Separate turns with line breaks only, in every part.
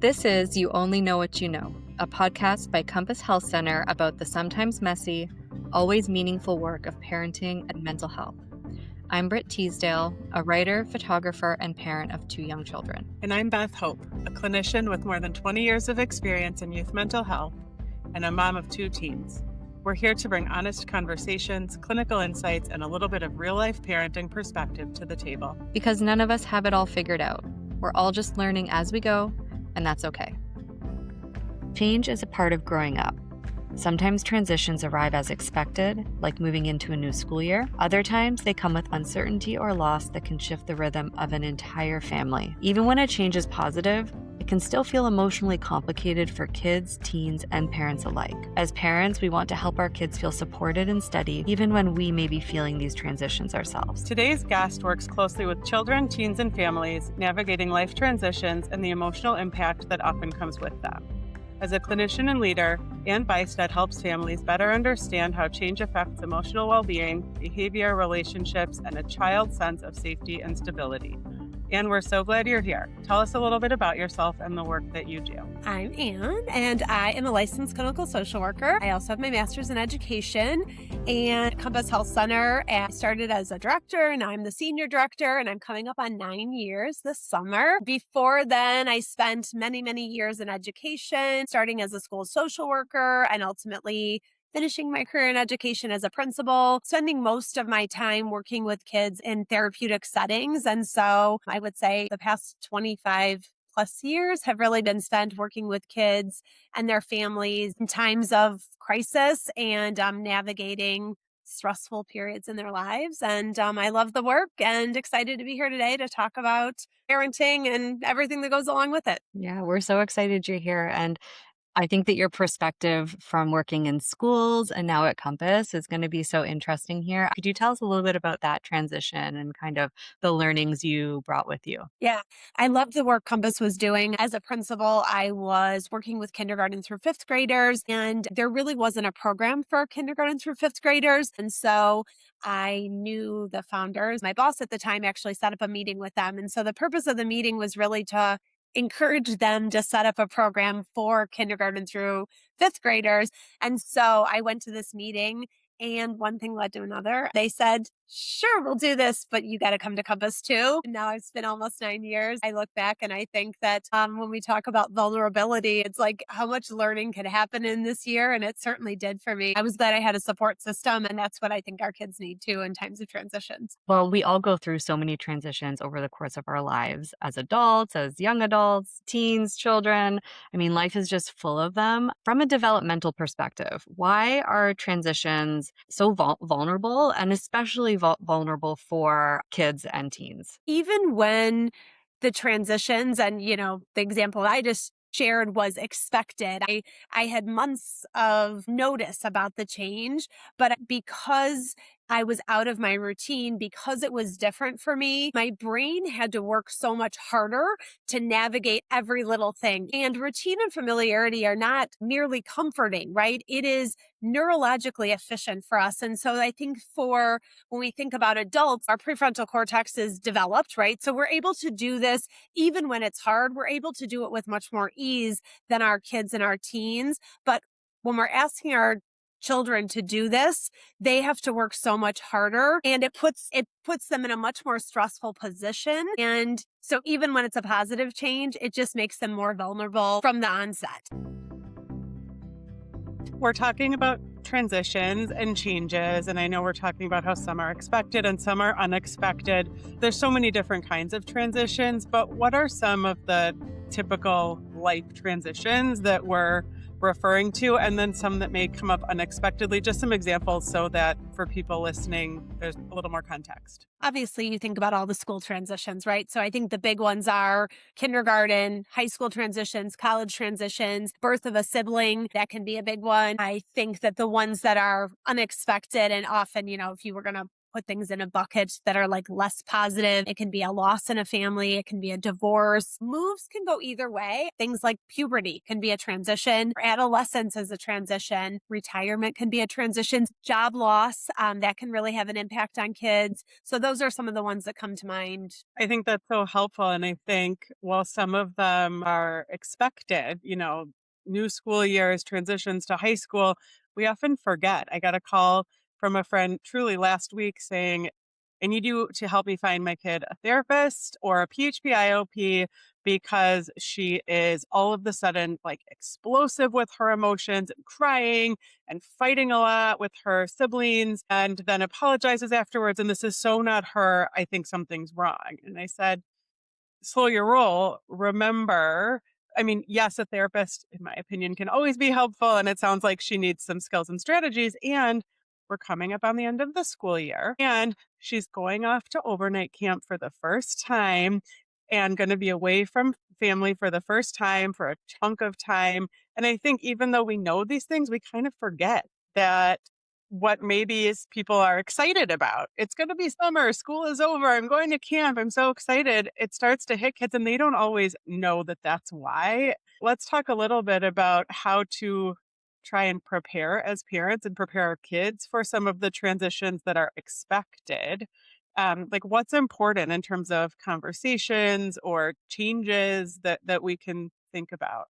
This is You Only Know What You Know, a podcast by Compass Health Center about the sometimes messy, always meaningful work of parenting and mental health. I'm Britt Teasdale, a writer, photographer, and parent of 2 young children.
And I'm Beth, a clinician with more than 20 years of experience in youth mental health and a mom of 2 teens. We're here to bring honest conversations, clinical insights, and a little bit of real-life parenting perspective to the table.
Because none of us have it all figured out. We're all just learning as we go, and that's okay. Change is a part of growing up. Sometimes transitions arrive as expected, like moving into a new school year. Other times, they come with uncertainty or loss that can shift the rhythm of an entire family. Even when a change is positive, it can still feel emotionally complicated for kids, teens, and parents alike. As parents, we want to help our kids feel supported and steady, even when we may be feeling these transitions ourselves.
Today's guest works closely with children, teens, and families, navigating life transitions and the emotional impact that often comes with them. As a clinician and leader, Ann Bystedt helps families better understand how change affects emotional well-being, behavior, relationships, and a child's sense of safety and stability. Ann, we're so glad you're here. Tell us a little bit about yourself and the work that you do.
I'm Ann, and I am a licensed clinical social worker. I also have my master's in education and Compass Health Center. I started as a director, and I'm the senior director, and I'm coming up on 9 years this summer. Before then, I spent many, many years in education, starting as a school social worker and ultimately finishing my career in education as a principal, spending most of my time working with kids in therapeutic settings. And so I would say the past 25 plus years have really been spent working with kids and their families in times of crisis and navigating stressful periods in their lives. And I love the work and excited to be here today to talk about parenting and everything that goes along with it.
Yeah, we're so excited you're here. And I think that your perspective from working in schools and now at Compass is going to be so interesting here. Could you tell us a little bit about that transition and kind of the learnings you brought with you?
Yeah, I loved the work Compass was doing. As a principal, I was working with kindergarten through 5th graders, and there really wasn't a program for kindergarten through 5th graders. And so I knew the founders. My boss at the time actually set up a meeting with them. And so the purpose of the meeting was really to encourage them to set up a program for kindergarten through 5th graders. And so I went to this meeting, and one thing led to another. They said, sure, we'll do this, but you got to come to Compass too. And now it's been almost 9 years. I look back and I think that when we talk about vulnerability, it's like how much learning could happen in this year. And it certainly did for me. I was glad I had a support system. And that's what I think our kids need too in times of transitions.
Well, we all go through so many transitions over the course of our lives as adults, as young adults, teens, children. I mean, life is just full of them. From a developmental perspective, why are transitions so vulnerable, and especially vulnerable for kids and teens?
Even when the transitions and, the example I just shared was expected. I had months of notice about the change, but because I was out of my routine, because it was different for me, my brain had to work so much harder to navigate every little thing. And routine and familiarity are not merely comforting, right? It is neurologically efficient for us. And so I think when we think about adults, our prefrontal cortex is developed, right? So we're able to do this even when it's hard. We're able to do it with much more ease than our kids and our teens. But when we're asking our children to do this, they have to work so much harder, and it puts them in a much more stressful position. And so even when it's a positive change, it just makes them more vulnerable from the onset.
We're talking about transitions and changes, and I know we're talking about how some are expected and some are unexpected. There's so many different kinds of transitions, but what are some of the typical life transitions that we're referring to, and then some that may come up unexpectedly? Just some examples so that for people listening, there's a little more context.
Obviously, you think about all the school transitions, right? So I think the big ones are kindergarten, high school transitions, college transitions, birth of a sibling. That can be a big one. I think that the ones that are unexpected and often, if you were going to put things in a bucket that are like less positive. It can be a loss in a family. It can be a divorce. Moves can go either way. Things like puberty can be a transition. Adolescence is a transition. Retirement can be a transition. Job loss, that can really have an impact on kids. So those are some of the ones that come to mind.
I think that's so helpful. And I think while some of them are expected, new school years, transitions to high school, we often forget. I got a call from a friend truly last week saying, I need you to help me find my kid a therapist or a PHP IOP because she is all of a sudden like explosive with her emotions and crying and fighting a lot with her siblings and then apologizes afterwards. And this is so not her. I think something's wrong. And I said, slow your roll. Remember, yes, a therapist, in my opinion, can always be helpful. And it sounds like she needs some skills and strategies. And we're coming up on the end of the school year. And she's going off to overnight camp for the first time and going to be away from family for the first time for a chunk of time. And I think even though we know these things, we kind of forget that what maybe is people are excited about. It's going to be summer. School is over. I'm going to camp. I'm so excited. It starts to hit kids and they don't always know that that's why. Let's talk a little bit about how to try and prepare as parents and prepare our kids for some of the transitions that are expected. Like what's important in terms of conversations or changes that we can think about.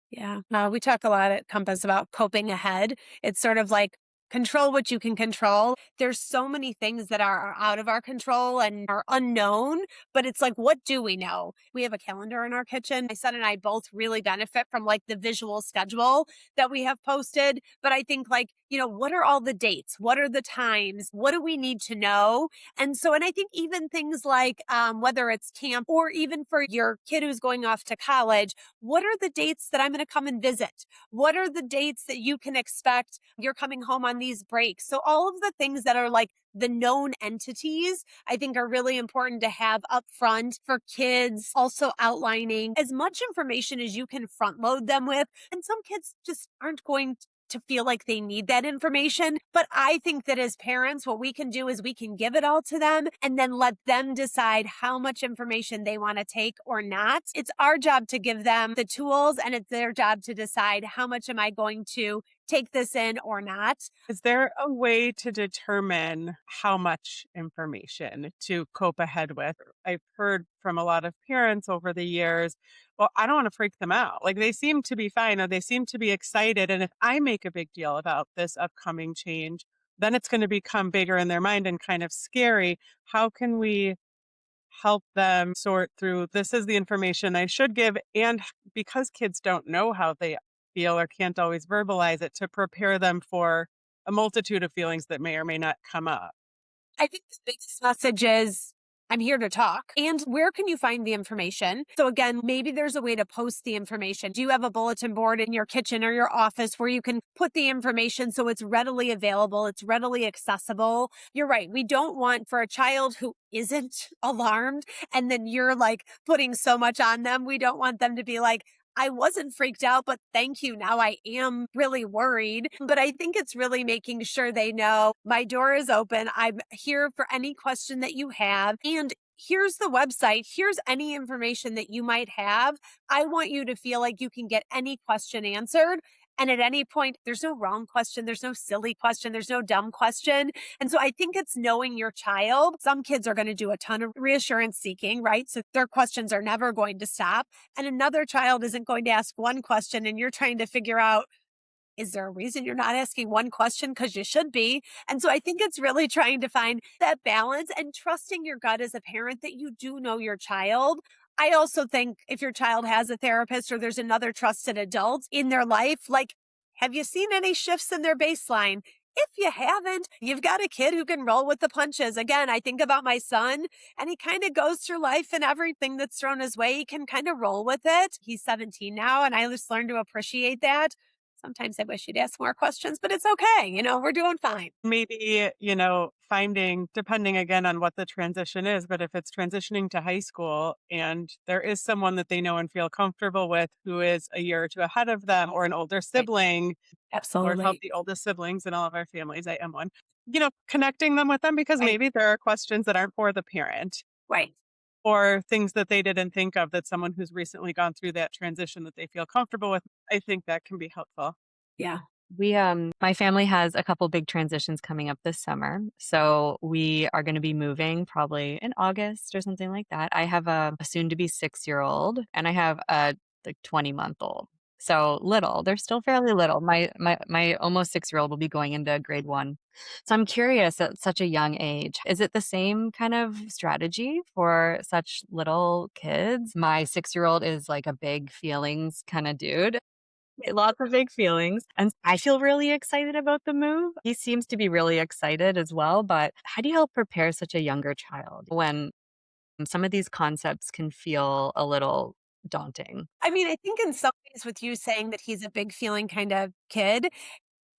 Yeah. We talk a lot at Compass about coping ahead. It's sort of like control what you can control. There's so many things that are out of our control and are unknown, but it's like, what do we know? We have a calendar in our kitchen. My son and I both really benefit from like the visual schedule that we have posted. But I think like, what are all the dates? What are the times? What do we need to know? And I think even things like whether it's camp or even for your kid who's going off to college, what are the dates that I'm going to come and visit? What are the dates that you can expect you're coming home on these breaks? So all of the things that are like the known entities, I think are really important to have up front for kids, also outlining as much information as you can front load them with. And some kids just aren't going to feel like they need that information. But I think that as parents, what we can do is we can give it all to them and then let them decide how much information they want to take or not. It's our job to give them the tools and it's their job to decide how much am I going to take this in or not.
Is there a way to determine how much information to cope ahead with? I've heard from a lot of parents over the years, well, I don't want to freak them out. Like they seem to be fine or they seem to be excited. And if I make a big deal about this upcoming change, then it's going to become bigger in their mind and kind of scary. How can we help them sort through this is the information I should give? And because kids don't know how they feel or can't always verbalize it, to prepare them for a multitude of feelings that may or may not come up.
I think the biggest message is I'm here to talk. And where can you find the information? So again, maybe there's a way to post the information. Do you have a bulletin board in your kitchen or your office where you can put the information so it's readily available, it's readily accessible? You're right. We don't want for a child who isn't alarmed and then you're like putting so much on them. We don't want them to be like, I wasn't freaked out, but thank you. Now I am really worried. But I think it's really making sure they know my door is open. I'm here for any question that you have. And here's the website. Here's any information that you might have. I want you to feel like you can get any question answered. And at any point, there's no wrong question. There's no silly question. There's no dumb question. And so I think it's knowing your child. Some kids are going to do a ton of reassurance seeking, right? So their questions are never going to stop. And another child isn't going to ask one question and you're trying to figure out, is there a reason you're not asking one question? Because you should be. And so I think it's really trying to find that balance and trusting your gut as a parent that you do know your child. I also think if your child has a therapist or there's another trusted adult in their life, like, have you seen any shifts in their baseline? If you haven't, you've got a kid who can roll with the punches. Again, I think about my son and he kind of goes through life and everything that's thrown his way, he can kind of roll with it. He's 17 now and I just learned to appreciate that. Sometimes I wish you'd ask more questions, but it's okay. We're doing fine.
Maybe, finding, depending again on what the transition is, but if it's transitioning to high school and there is someone that they know and feel comfortable with who is a year or two ahead of them or an older
Right.
sibling, Lord help
Absolutely.
the oldest siblings in all of our families. I am one. Connecting them with them because
Right.
maybe there are questions that aren't for the parent
Right.
or things that they didn't think of that someone who's recently gone through that transition that they feel comfortable with. I think that can be helpful.
Yeah.
My family has a couple big transitions coming up this summer. So we are going to be moving probably in August or something like that. I have a soon to be 6-year-old and I have a like 20-month-old. So little, they're still fairly little. My almost 6-year-old will be going into grade 1. So I'm curious at such a young age, is it the same kind of strategy for such little kids? My 6-year-old is like a big feelings kind of dude. Lots of big feelings. And I feel really excited about the move. He seems to be really excited as well. But how do you help prepare such a younger child when some of these concepts can feel a little daunting?
I mean, I think in some ways with you saying that he's a big feeling kind of kid,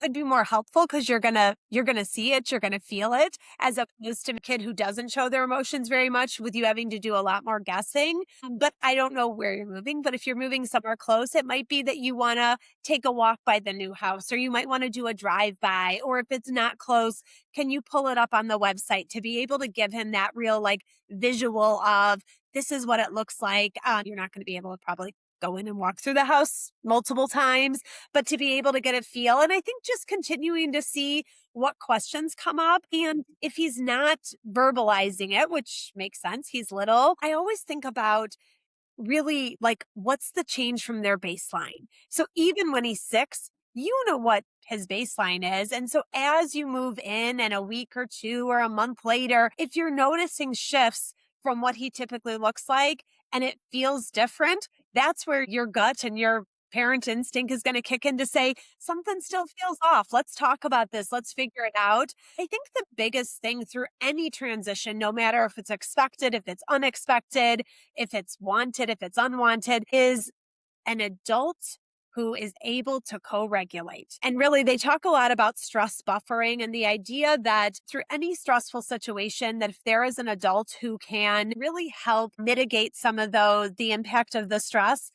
could be more helpful because you're gonna see it, you're gonna feel it, as opposed to a kid who doesn't show their emotions very much with you having to do a lot more guessing. But I don't know where you're moving, but if you're moving somewhere close, it might be that you wanna take a walk by the new house, or you might wanna do a drive by, or if it's not close, can you pull it up on the website to be able to give him that real, like, visual of, "This is what it looks like." You're not gonna be able to probably go in and walk through the house multiple times, but to be able to get a feel. And I think just continuing to see what questions come up. And if he's not verbalizing it, which makes sense, he's little, I always think about really like what's the change from their baseline. So even when he's 6, you know what his baseline is. And so as you move in and a week or two or a month later, if you're noticing shifts from what he typically looks like and it feels different, that's where your gut and your parent instinct is going to kick in to say, something still feels off. Let's talk about this. Let's figure it out. I think the biggest thing through any transition, no matter if it's expected, if it's unexpected, if it's wanted, if it's unwanted, is an adult who is able to co-regulate. And really, they talk a lot about stress buffering and the idea that through any stressful situation, that if there is an adult who can really help mitigate some of the impact of the stress,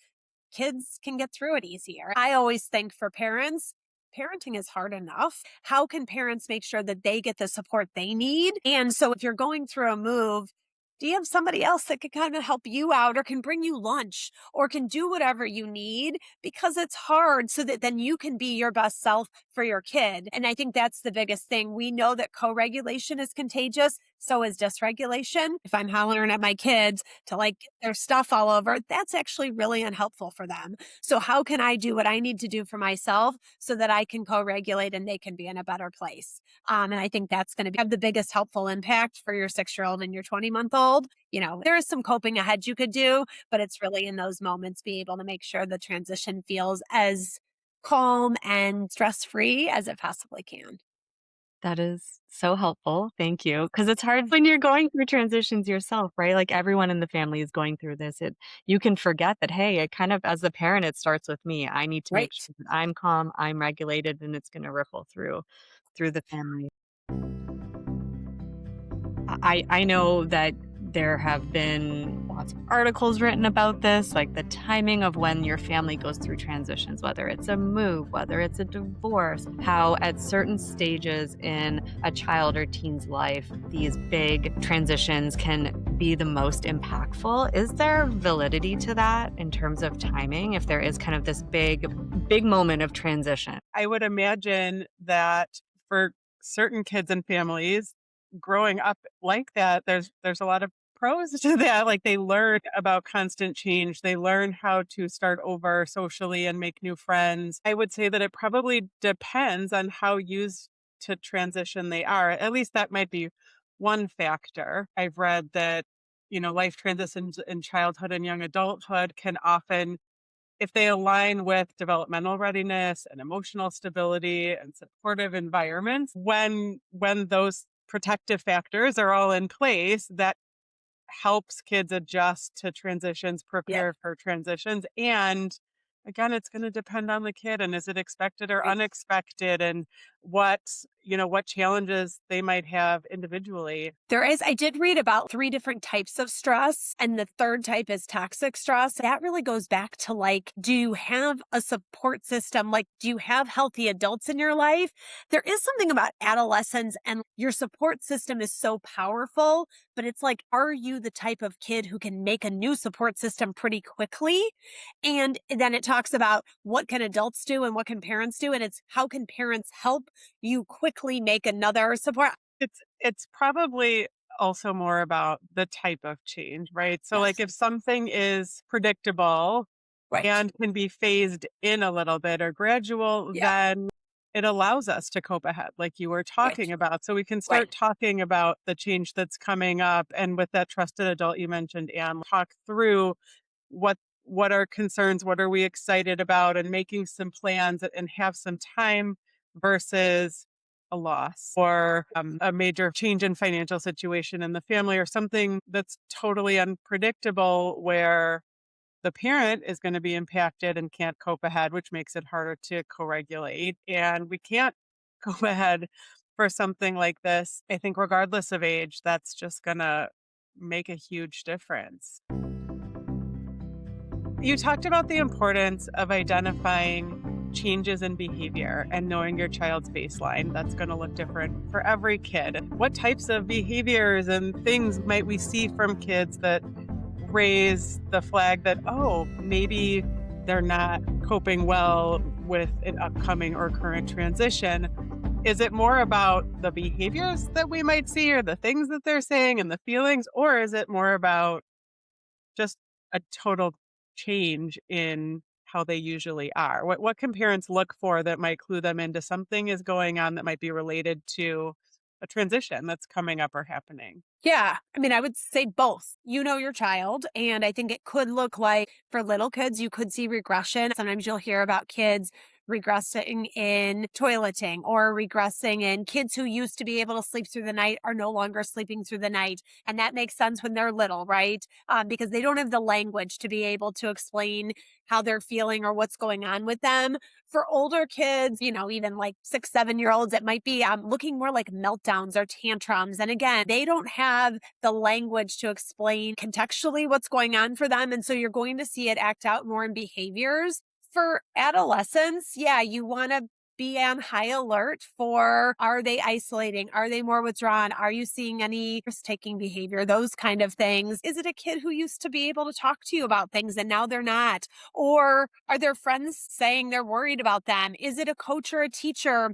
kids can get through it easier. I always think for parents, parenting is hard enough. How can parents make sure that they get the support they need? And so if you're going through a move, do you have somebody else that can kind of help you out or can bring you lunch or can do whatever you need because it's hard so that then you can be your best self for your kid? And I think that's the biggest thing. We know that co-regulation is contagious. So is dysregulation. If I'm hollering at my kids to like get their stuff all over, that's actually really unhelpful for them. So how can I do what I need to do for myself so that I can co-regulate and they can be in a better place? And I think that's going to have the biggest helpful impact for your 6-year-old and your 20-month-old. There is some coping ahead you could do, but it's really in those moments be able to make sure the transition feels as calm and stress-free as it possibly can.
That is so helpful. Thank you. Because it's hard when you're going through transitions yourself, right? Like everyone in the family is going through this. You can forget that, hey, it kind of, as the parent, it starts with me. I need to make
Right.
sure that I'm calm, I'm regulated, and it's going to ripple through the family. I know that there have been lots of articles written about this, like the timing of when your family goes through transitions, whether it's a move, whether it's a divorce, how at certain stages in a child or teen's life, these big transitions can be the most impactful. Is there validity to that in terms of timing, if there is kind of this big moment of transition?
I would imagine that for certain kids and families growing up like that, there's a lot of pros to that. Like they learn about constant change. They learn how to start over socially and make new friends. I would say that it probably depends on how used to transition they are. At least that might be one factor. I've read that, life transitions in childhood and young adulthood can often, if they align with developmental readiness and emotional stability and supportive environments, when those protective factors are all in place, that helps kids adjust to transitions,
Yep.
prepare for transitions, and Again, it's going to depend on the kid, and is it expected or unexpected, and what, what challenges they might have individually.
I did read about 3 different types of stress, and the third type is toxic stress. That really goes back to like, do you have a support system? Like, do you have healthy adults in your life? There is something about adolescence and your support system is so powerful, but it's like, are you the type of kid who can make a new support system pretty quickly? And then it talks about what can adults do and what can parents do. And it's how can parents help you quickly make another support?
It's probably also more about the type of change, right? So like
Yes.
if something is predictable
Right.
and can be phased in a little bit or gradual,
Yeah.
then it allows us to cope ahead, like you were
Right.
talking about. So we can
Right.
start talking about the change that's coming up. And with that trusted adult you mentioned, Anne, talk through what what are concerns, what are we excited about, and making some plans and have some time versus a loss or a major change in financial situation in the family or something that's totally unpredictable where the parent is going to be impacted and can't cope ahead, which makes it harder to co-regulate. And we can't go ahead for something like this. I think regardless of age, that's just going to make a huge difference. You talked about the importance of identifying changes in behavior and knowing your child's baseline. That's going to look different for every kid. What types of behaviors and things might we see from kids that raise the flag that, oh, maybe they're not coping well with an upcoming or current transition? Is it more about the behaviors that we might see or the things that they're saying and the feelings, or is it more about just a total change in how they usually are? What can parents look for that might clue them into something is going on that might be related to a transition that's coming up or happening?
Yeah. I mean, I would say both. You know your child. And I think it could look like for little kids, you could see regression. Sometimes you'll hear about kids regressing in toileting or regressing in kids who used to be able to sleep through the night are no longer sleeping through the night. And that makes sense when they're little, right? Because they don't have the language to be able to explain how they're feeling or what's going on with them. For older kids, even like 6, 7 year olds, it might be looking more like meltdowns or tantrums. And again, they don't have the language to explain contextually what's going on for them. And so you're going to see it act out more in behaviors. For adolescents, yeah, you want to be on high alert for, are they isolating? Are they more withdrawn? Are you seeing any risk-taking behavior? Those kind of things. Is it a kid who used to be able to talk to you about things and now they're not? Or are their friends saying they're worried about them? Is it a coach or a teacher?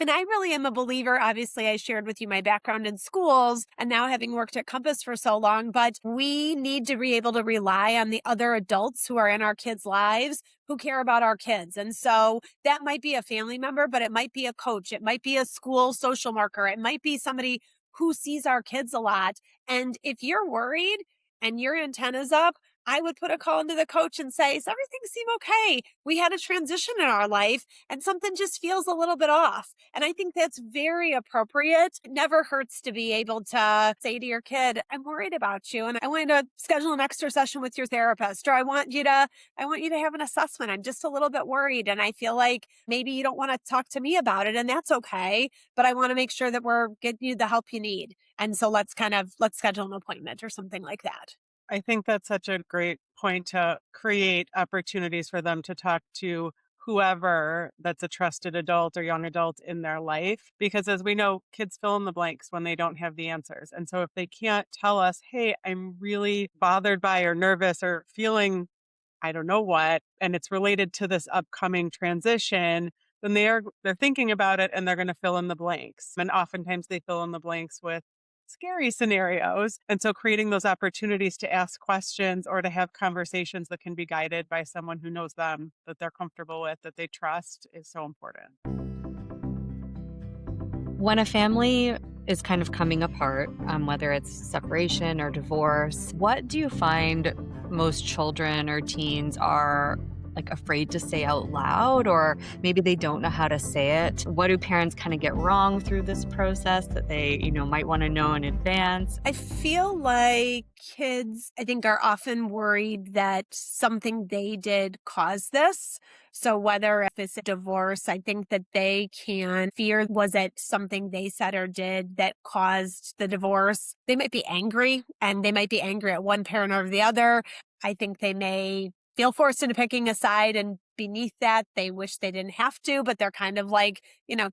And I really am a believer. Obviously, I shared with you my background in schools and now having worked at Compass for so long, but we need to be able to rely on the other adults who are in our kids' lives who care about our kids. And so that might be a family member, but it might be a coach. It might be a school social worker. It might be somebody who sees our kids a lot. And if you're worried and your antenna's up, I would put a call into the coach and say, does everything seem okay? We had a transition in our life and something just feels a little bit off. And I think that's very appropriate. It never hurts to be able to say to your kid, I'm worried about you and I want you to schedule an extra session with your therapist, or I want you to have an assessment. I'm just a little bit worried and I feel like maybe you don't want to talk to me about it, and that's okay, but I want to make sure that we're getting you the help you need. And so let's schedule an appointment or something like that.
I think that's such a great point to create opportunities for them to talk to whoever that's a trusted adult or young adult in their life. Because as we know, kids fill in the blanks when they don't have the answers. And so if they can't tell us, hey, I'm really bothered by or nervous or feeling I don't know what, and it's related to this upcoming transition, then they're thinking about it and they're going to fill in the blanks. And oftentimes they fill in the blanks with scary scenarios. And so creating those opportunities to ask questions or to have conversations that can be guided by someone who knows them, that they're comfortable with, that they trust is so important.
When a family is kind of coming apart, whether it's separation or divorce, what do you find most children or teens are like afraid to say out loud, or maybe they don't know how to say it? What do parents kind of get wrong through this process that they, might want to know in advance?
I feel like kids, I think, are often worried that something they did caused this. So whether if it's a divorce, I think that they can fear, was it something they said or did that caused the divorce? They might be angry, and they might be angry at one parent or the other. I think they may feel forced into picking a side, and beneath that, they wish they didn't have to, but they're kind of like,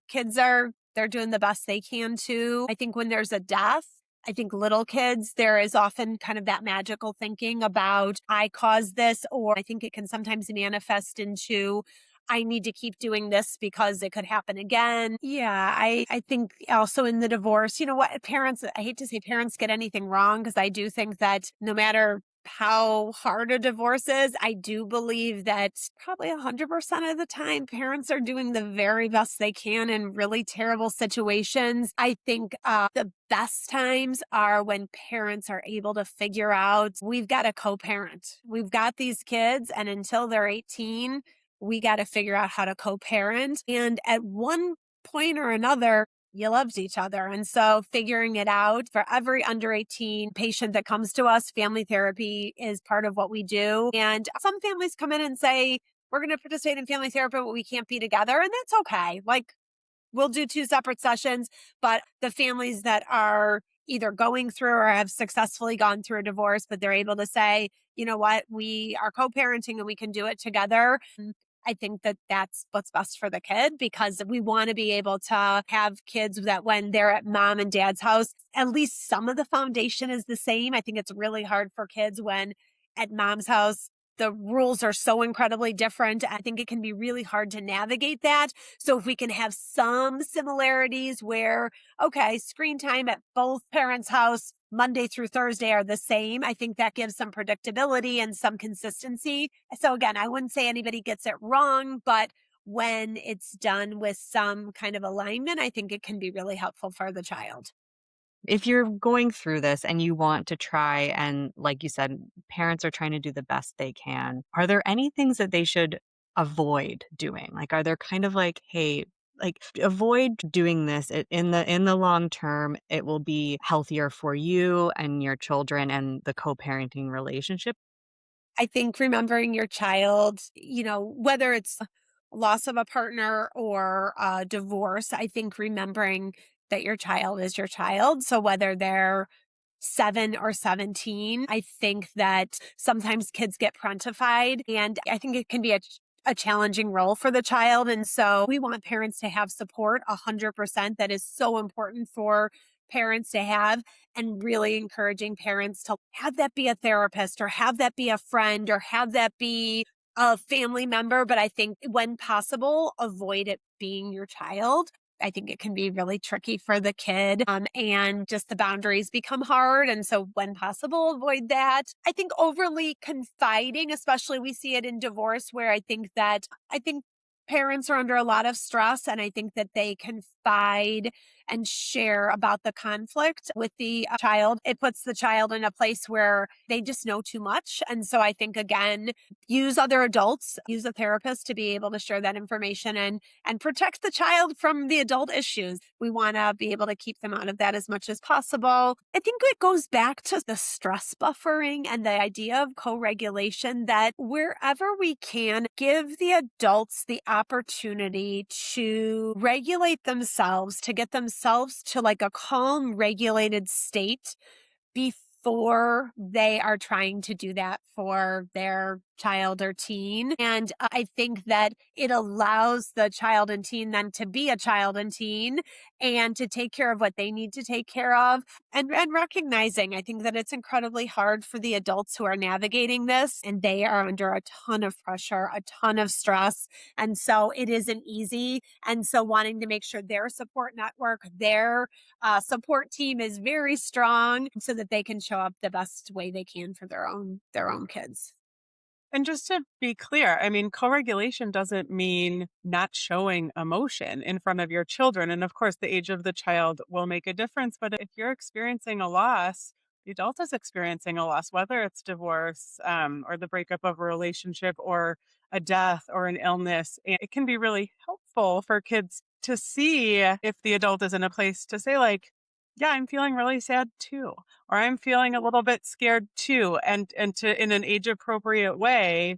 kids they're doing the best they can too. I think when there's a death, I think little kids, there is often kind of that magical thinking about, I caused this, or I think it can sometimes manifest into, I need to keep doing this because it could happen again. Yeah, I think also in the divorce, parents, I hate to say parents get anything wrong, because I do think that no matter how hard a divorce is, I do believe that probably 100% of the time, parents are doing the very best they can in really terrible situations. I think the best times are when parents are able to figure out, we've got a co-parent. We've got these kids, and until they're 18, we got to figure out how to co-parent. And at one point or another, you loved each other. And so figuring it out for every under 18 patient that comes to us, family therapy is part of what we do. And some families come in and say, we're going to participate in family therapy, but we can't be together. And that's okay. Like, we'll do 2 separate sessions, but the families that are either going through or have successfully gone through a divorce, but they're able to say, you know what, we are co-parenting and we can do it together. I think that that's what's best for the kid, because we want to be able to have kids that when they're at mom and dad's house, at least some of the foundation is the same. I think it's really hard for kids when at mom's house, the rules are so incredibly different. I think it can be really hard to navigate that. So if we can have some similarities where, okay, screen time at both parents' house Monday through Thursday are the same, I think that gives some predictability and some consistency. So again, I wouldn't say anybody gets it wrong, but when it's done with some kind of alignment, I think it can be really helpful for the child.
If you're going through this and you want to try, and like you said, parents are trying to do the best they can, are there any things that they should avoid doing? Like, are there kind of like, hey, like avoid doing this in the long term, it will be healthier for you and your children and the co-parenting relationship?
I think remembering your child, whether it's loss of a partner or divorce, I think remembering that your child is your child. So whether they're 7 or 17, I think that sometimes kids get parentified, and I think it can be a challenging role for the child. And so we want parents to have support 100%. That is so important for parents to have, and really encouraging parents to have that be a therapist, or have that be a friend, or have that be a family member. But I think when possible, avoid it being your child. I think it can be really tricky for the kid, and just the boundaries become hard. And so when possible, avoid that. I think overly confiding, especially we see it in divorce, where I think parents are under a lot of stress, and I think that they confide and share about the conflict with the child. It puts the child in a place where they just know too much. And so I think, again, use other adults, use a therapist to be able to share that information and protect the child from the adult issues. We want to be able to keep them out of that as much as possible. I think it goes back to the stress buffering and the idea of co-regulation, that wherever we can, give the adults the opportunity to regulate themselves, to get themselves to like a calm, regulated state before they are trying to do that for their child or teen. And I think that it allows the child and teen then to be a child and teen, and to take care of what they need to take care of, and recognizing, I think that it's incredibly hard for the adults who are navigating this, and they are under a ton of pressure, a ton of stress. And so it isn't easy. And so wanting to make sure their support network, their support team is very strong, so that they can show up the best way they can for their own kids.
And just to be clear, I mean, co-regulation doesn't mean not showing emotion in front of your children. And of course, the age of the child will make a difference. But if you're experiencing a loss, the adult is experiencing a loss, whether it's divorce or the breakup of a relationship or a death or an illness. And it can be really helpful for kids to see if the adult is in a place to say, like, yeah, I'm feeling really sad too, or I'm feeling a little bit scared too. And to, in an age appropriate way,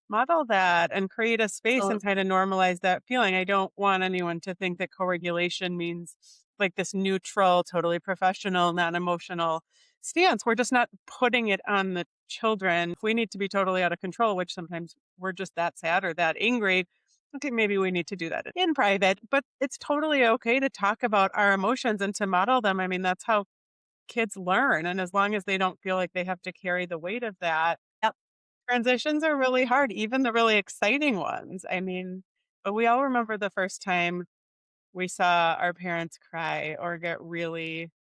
model that and create a space
So
and kind of normalize that feeling. I don't want anyone to think that co-regulation means like this neutral, totally professional, non-emotional stance. We're just not putting it on the children. If we need to be totally out of control, which sometimes we're just that sad or that angry, okay, maybe we need to do that in private, but it's totally okay to talk about our emotions and to model them. I mean, that's how kids learn. And as long as they don't feel like they have to carry the weight of that,
yep.
transitions are really hard, even the really exciting ones. I mean, but we all remember the first time we saw our parents cry or get really,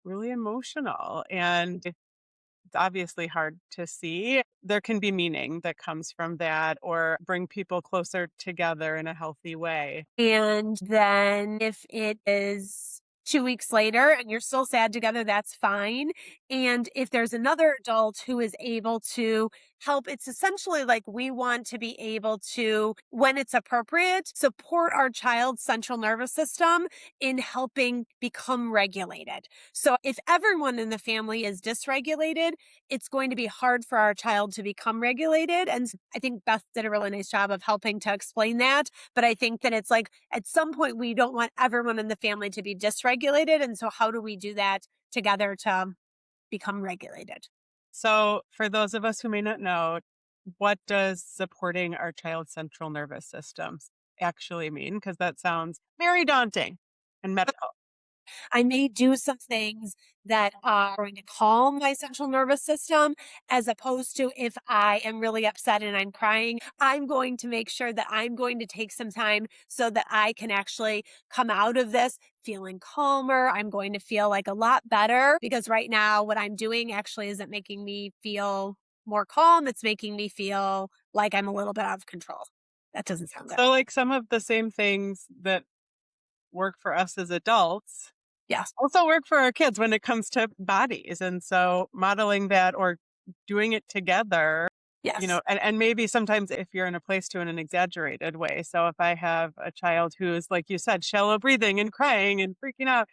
really emotional. And it's obviously hard to see. There can be meaning that comes from that or bring people closer together in a healthy way.
And then if it is 2 weeks later and you're still sad together, that's fine. And if there's another adult who is able to help, it's essentially like we want to be able to, when it's appropriate, support our child's central nervous system in helping become regulated. So if everyone in the family is dysregulated, it's going to be hard for our child to become regulated. And I think Beth did a really nice job of helping to explain that. But I think that it's like at some point, we don't want everyone in the family to be dysregulated. And so, how do we do that together to become regulated?
So, for those of us who may not know, what does supporting our child's central nervous system actually mean? Because that sounds very daunting and medical.
I may do some things that are going to calm my central nervous system, as opposed to if I am really upset and I'm crying, I'm going to make sure that I'm going to take some time so that I can actually come out of this feeling calmer. I'm going to feel like a lot better because right now what I'm doing actually isn't making me feel more calm. It's making me feel like I'm a little bit out of control. That doesn't sound good.
So, like some of the same things that work for us as adults
Yes.
also work for our kids when it comes to bodies. And so, modeling that or doing it together,
Yes.
and maybe sometimes if you're in a place to in an exaggerated way. So, if I have a child who is, like you said, shallow breathing and crying and freaking out,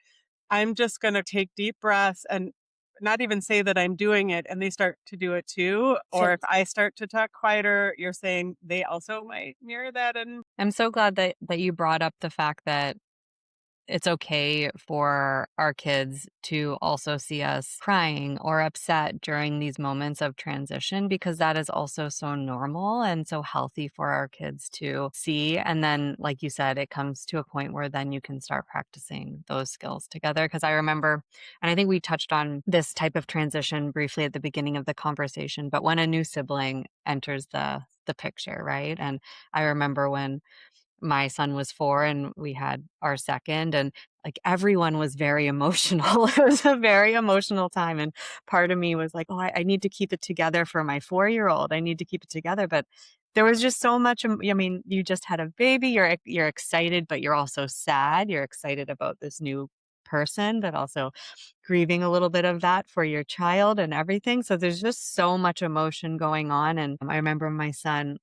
I'm just going to take deep breaths and not even say that I'm doing it and they start to do it too. Or
Sure.
if I start to talk quieter, you're saying they also might mirror that. And
I'm so glad that you brought up the fact that it's okay for our kids to also see us crying or upset during these moments of transition because that is also so normal and so healthy for our kids to see. And then, like you said, it comes to a point where then you can start practicing those skills together. Because I remember, and I think we touched on this type of transition briefly at the beginning of the conversation, but when a new sibling enters the picture, right? And I remember when my son was 4 and we had our second, and like everyone was very emotional. It was a very emotional time. And part of me was like, oh, I need to keep it together for my 4-year-old. I need to keep it together. But there was just so much. I mean, you just had a baby. You're excited, but you're also sad. You're excited about this new person, but also grieving a little bit of that for your child and everything. So there's just so much emotion going on. And I remember my son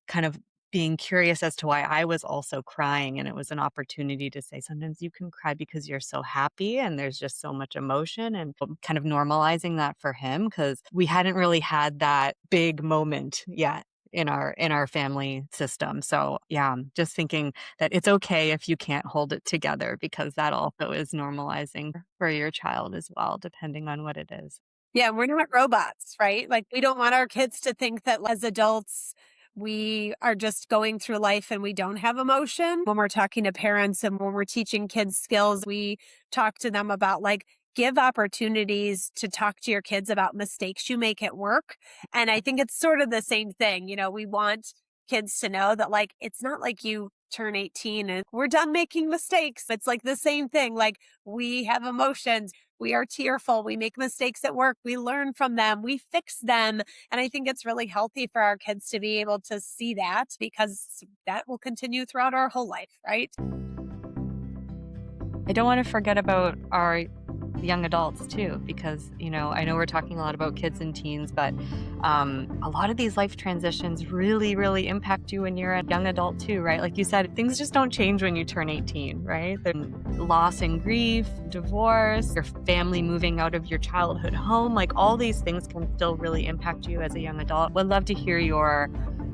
kind of being curious as to why I was also crying. And it was an opportunity to say, sometimes you can cry because you're so happy and there's just so much emotion, and kind of normalizing that for him because we hadn't really had that big moment yet in our family system. So yeah, just thinking that it's okay if you can't hold it together because that also is normalizing for your child as well, depending on what it is.
Yeah, we're not robots, right? Like, we don't want our kids to think that as adults, we are just going through life and we don't have emotion. When we're talking to parents and when we're teaching kids skills, we talk to them about like, give opportunities to talk to your kids about mistakes you make at work. And I think it's sort of the same thing. We want kids to know that like, it's not like you turn 18 and we're done making mistakes. It's like the same thing. Like, we have emotions. We are tearful. We make mistakes at work. We learn from them. We fix them. And I think it's really healthy for our kids to be able to see that because that will continue throughout our whole life, right?
I don't want to forget about our young adults too, because, I know we're talking a lot about kids and teens, but a lot of these life transitions really, really impact you when you're a young adult too, right? Like you said, things just don't change when you turn 18, right? The loss and grief, divorce, your family moving out of your childhood home, like all these things can still really impact you as a young adult. Would love to hear your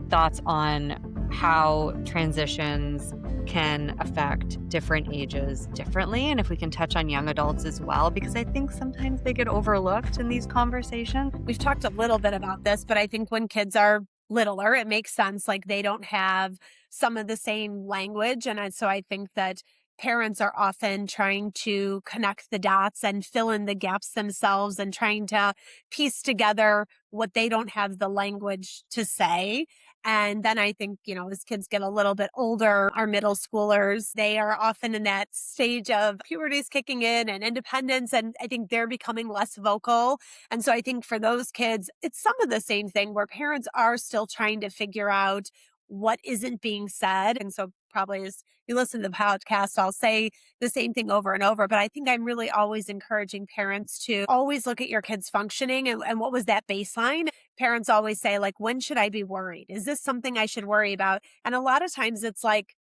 thoughts on how transitions can affect different ages differently, and if we can touch on young adults as well, because I think sometimes they get overlooked in these conversations.
We've talked a little bit about this, but I think when kids are littler, it makes sense. Like they don't have some of the same language. So I think that parents are often trying to connect the dots and fill in the gaps themselves and trying to piece together what they don't have the language to say. And then I think, as kids get a little bit older, our middle schoolers, they are often in that stage of puberty's kicking in and independence. And I think they're becoming less vocal. And so I think for those kids, it's some of the same thing where parents are still trying to figure out what isn't being said. And so probably as you listen to the podcast, I'll say the same thing over and over. But I think I'm really always encouraging parents to always look at your kids functioning and what was that baseline. Parents always say, like, when should I be worried? Is this something I should worry about? And a lot of times it's like,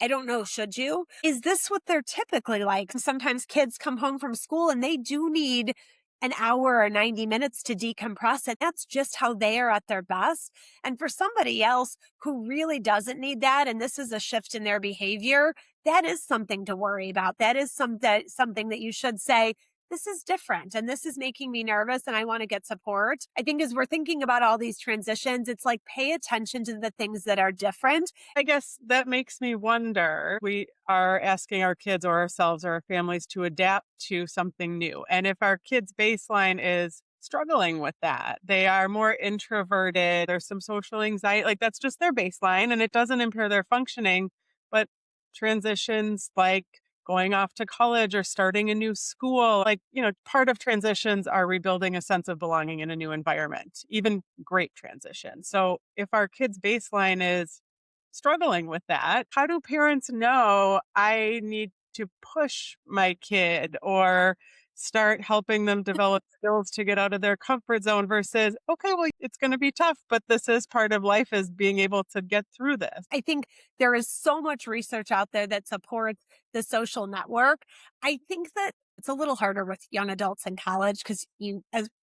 I don't know, should you? Is this what they're typically like? Sometimes kids come home from school and they do need an hour or 90 minutes to decompress. And that's just how they are at their best. And for somebody else who really doesn't need that, and this is a shift in their behavior, that is something to worry about. That is something that you should say, this is different and this is making me nervous and I want to get support. I think as we're thinking about all these transitions, it's like pay attention to the things that are different.
I guess that makes me wonder. We are asking our kids or ourselves or our families to adapt to something new. And if our kids' baseline is struggling with that, they are more introverted, there's some social anxiety, like that's just their baseline and it doesn't impair their functioning. But transitions like going off to college or starting a new school, like, part of transitions are rebuilding a sense of belonging in a new environment, even great transitions. So if our kids' baseline is struggling with that, how do parents know I need to push my kid or start helping them develop skills to get out of their comfort zone versus, okay, well, it's going to be tough, but this is part of life, is being able to get through this.
I think there is so much research out there that supports the social network. I think that it's a little harder with young adults in college because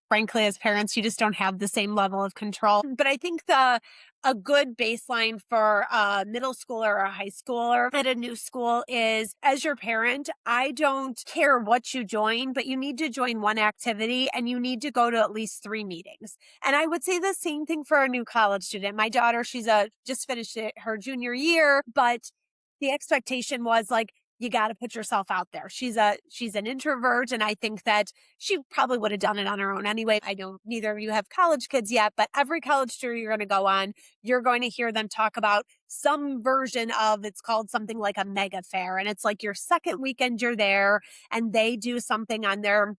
frankly, as parents, you just don't have the same level of control. But I think a good baseline for a middle schooler or a high schooler at a new school is, as your parent, I don't care what you join, but you need to join one activity and you need to go to at least 3 meetings. And I would say the same thing for a new college student. My daughter, she's just finished her junior year, but the expectation was like, you got to put yourself out there. She's an introvert. And I think that she probably would have done it on her own anyway. I know neither of you have college kids yet, but every college tour you're going to go on, you're going to hear them talk about some version of, it's called something like a mega fair. And it's like your second weekend you're there and they do something on their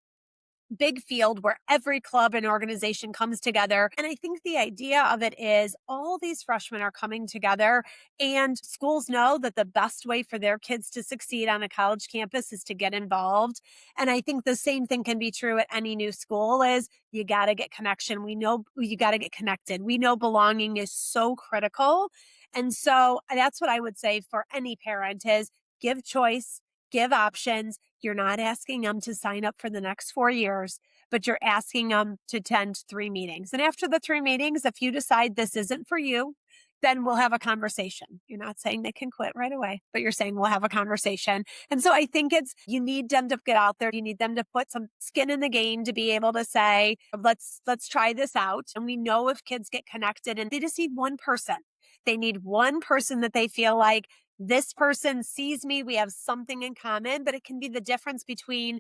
big field where every club and organization comes together. And I think the idea of it is all these freshmen are coming together and schools know that the best way for their kids to succeed on a college campus is to get involved. And I think the same thing can be true at any new school is you got to get connection. We know you got to get connected. We know belonging is so critical. And so that's what I would say for any parent is give choice, give options. You're not asking them to sign up for the next 4 years, but you're asking them to attend 3 meetings. And after the 3 meetings, if you decide this isn't for you, then we'll have a conversation. You're not saying they can quit right away, but you're saying we'll have a conversation. And so I think you need them to get out there. You need them to put some skin in the game to be able to say, let's try this out. And we know if kids get connected and they just need one person. They need one person that they feel like this person sees me. We have something in common, but it can be the difference between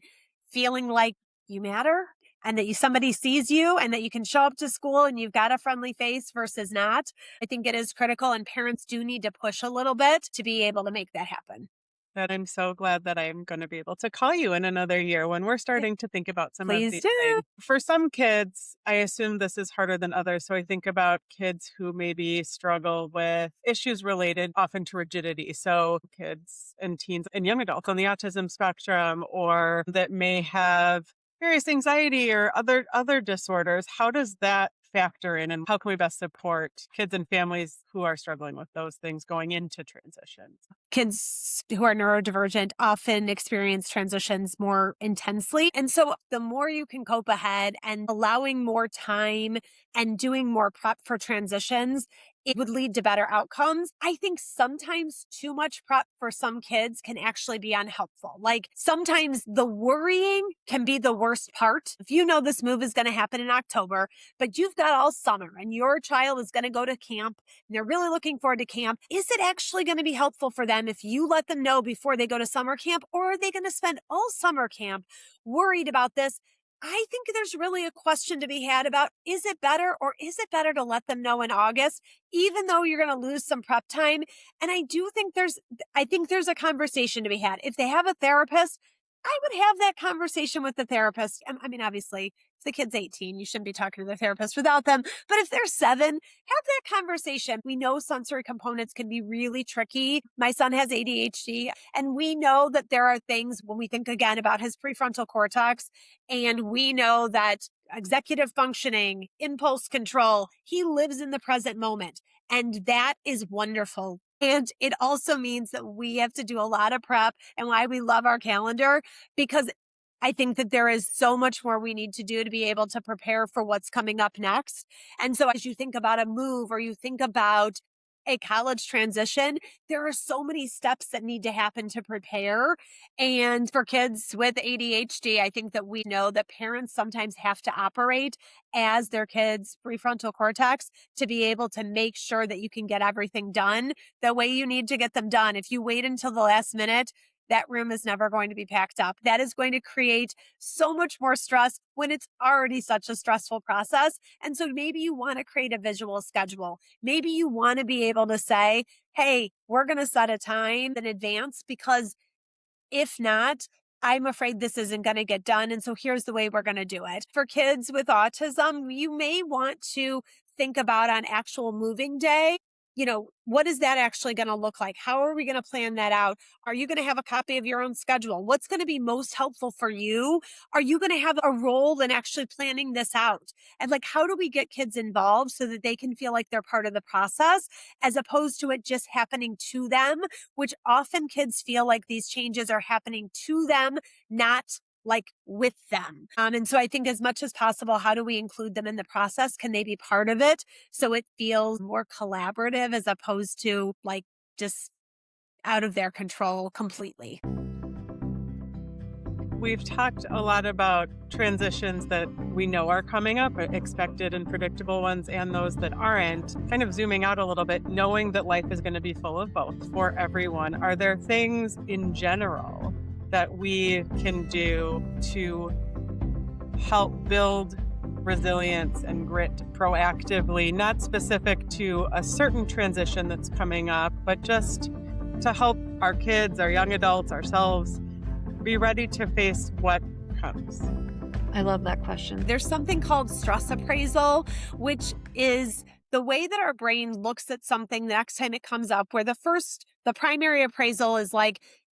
feeling like you matter and that somebody sees you and that you can show up to school and you've got a friendly face versus not. I think it is critical and parents do need to push a little bit to be able to make that happen.
That I'm so glad that I'm going to be able to call you in another year when we're starting to think about some of
Please
these
do.
things. For some kids, I assume this is harder than others. So I think about kids who maybe struggle with issues related often to rigidity. So kids and teens and young adults on the autism spectrum, or that may have various anxiety or other disorders. How does that factor in, and how can we best support kids and families who are struggling with those things going into transitions?
Kids who are neurodivergent often experience transitions more intensely. And so the more you can cope ahead and allowing more time and doing more prep for transitions, it would lead to better outcomes. I think sometimes too much prep for some kids can actually be unhelpful. Like sometimes the worrying can be the worst part. If you know this move is going to happen in October, but you've got all summer and your child is going to go to camp and they're really looking forward to camp, is it actually going to be helpful for them if you let them know before they go to summer camp, or are they going to spend all summer camp worried about this? I think there's really a question to be had about, is it better, or is it better to let them know in August, even though you're going to lose some prep time? And I think there's a conversation to be had. If they have a therapist, I would have that conversation with the therapist. I mean, obviously, if the kid's 18, you shouldn't be talking to their therapist without them. But if they're 7, have that conversation. We know sensory components can be really tricky. My son has ADHD, and we know that there are things when we think again about his prefrontal cortex, and we know that executive functioning, impulse control, he lives in the present moment. And that is wonderful. And it also means that we have to do a lot of prep, and why we love our calendar, because I think that there is so much more we need to do to be able to prepare for what's coming up next. And so as you think about a move or you think about a college transition, there are so many steps that need to happen to prepare. And for kids with ADHD, I think that we know that parents sometimes have to operate as their kids' prefrontal cortex to be able to make sure that you can get everything done the way you need to get them done. If you wait until the last minute, that room is never going to be packed up. That is going to create so much more stress when it's already such a stressful process. And so maybe you want to create a visual schedule. Maybe you want to be able to say, hey, we're going to set a time in advance, because if not, I'm afraid this isn't going to get done. And so here's the way we're going to do it. For kids with autism, you may want to think about on actual moving day, what is that actually going to look like? How are we going to plan that out? Are you going to have a copy of your own schedule? What's going to be most helpful for you? Are you going to have a role in actually planning this out? And how do we get kids involved so that they can feel like they're part of the process, as opposed to it just happening to them, which often kids feel like these changes are happening to them, not with them. And so I think as much as possible, how do we include them in the process? Can they be part of it so it feels more collaborative as opposed to just out of their control completely?
We've talked a lot about transitions that we know are coming up, expected and predictable ones, and those that aren't. Kind of zooming out a little bit, knowing that life is going to be full of both for everyone. Are there things in general that we can do to help build resilience and grit proactively, not specific to a certain transition that's coming up, but just to help our kids, our young adults, ourselves be ready to face what comes?
I love that question.
There's something called stress appraisal, which is the way that our brain looks at something the next time it comes up, where the primary appraisal is